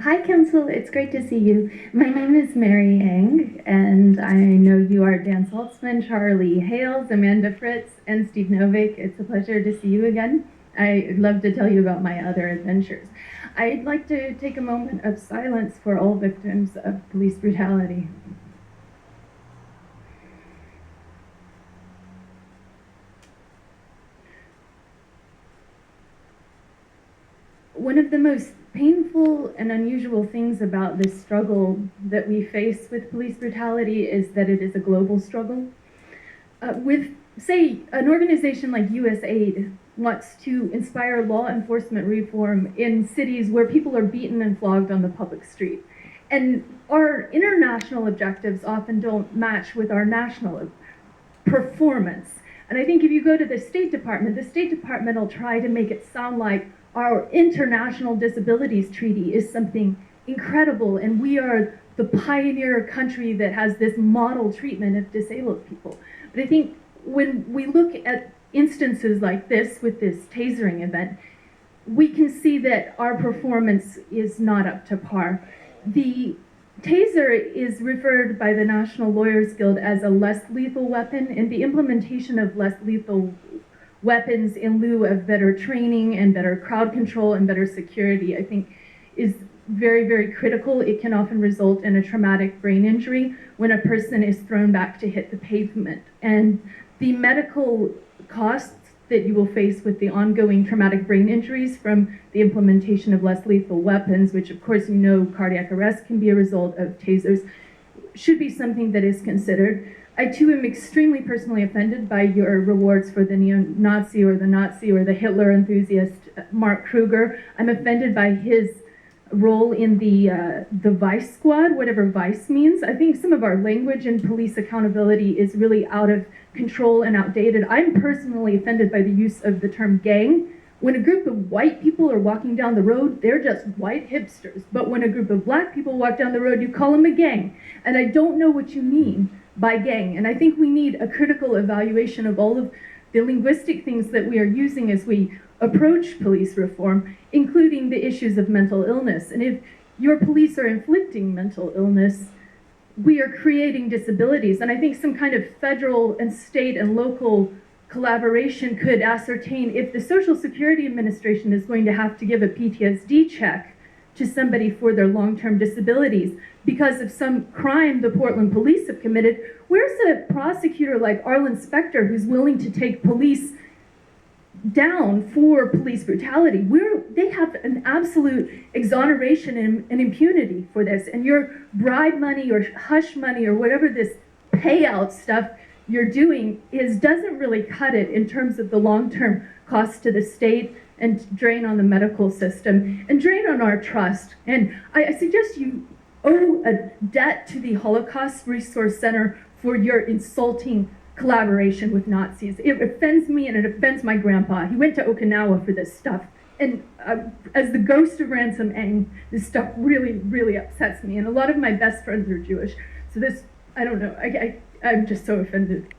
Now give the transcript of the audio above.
Hi, Council. It's great to see you. My name is Mary Eng, and I know you are Dan Saltzman, Charlie Hales, Amanda Fritz, and Steve Novick. It's a pleasure to see you again. I'd love to tell you about my other adventures. I'd like to take a moment of silence for all victims of police brutality. One of the most painful and unusual things about this struggle that we face with police brutality is that it is a global struggle. With, say, an organization like USAID wants to inspire law enforcement reform in cities where people are beaten and flogged on the public street. And our international objectives often don't match with our national performance. And I think if you go to the State Department will try to make it sound like our International Disabilities Treaty is something incredible, and we are the pioneer country that has this model treatment of disabled people. But I think when we look at instances like this with this tasering event, we can see that our performance is not up to par. The taser is referred by the National Lawyers Guild as a less lethal weapon, and the implementation of less lethal weapons in lieu of better training and better crowd control and better security, I think, is very, very critical. It can often result in a traumatic brain injury when a person is thrown back to hit the pavement. And the medical costs that you will face with the ongoing traumatic brain injuries from the implementation of less lethal weapons, which of course you know cardiac arrest can be a result of tasers, should be something that is considered. I too am extremely personally offended by your rewards for the neo-Nazi or the Hitler enthusiast Mark Kruger. I'm offended by his role in the Vice Squad, whatever Vice means. I think some of our language and police accountability is really out of control and outdated. I'm personally offended by the use of the term gang. When a group of white people are walking down the road, they're just white hipsters. But when a group of black people walk down the road, you call them a gang. And I don't know what you mean by gang. And I think we need a critical evaluation of all of the linguistic things that we are using as we approach police reform, including the issues of mental illness. And if your police are inflicting mental illness, we are creating disabilities. And I think some kind of federal and state and local collaboration could ascertain if the Social Security Administration is going to have to give a PTSD check to somebody for their long-term disabilities because of some crime the Portland police have committed. Where's a prosecutor like Arlen Specter who's willing to take police down for police brutality? They have an absolute exoneration and impunity for this, and your bribe money or hush money or whatever this payout stuff you're doing doesn't really cut it in terms of the long-term cost to the state and drain on the medical system and drain on our trust. And I suggest you owe a debt to the Holocaust Resource Center for your insulting collaboration with Nazis. It offends me and it offends my grandpa. He went to Okinawa for this stuff. And as the ghost of Ransom Eng, this stuff really, really upsets me. And a lot of my best friends are Jewish. So this, I don't know, I'm just so offended.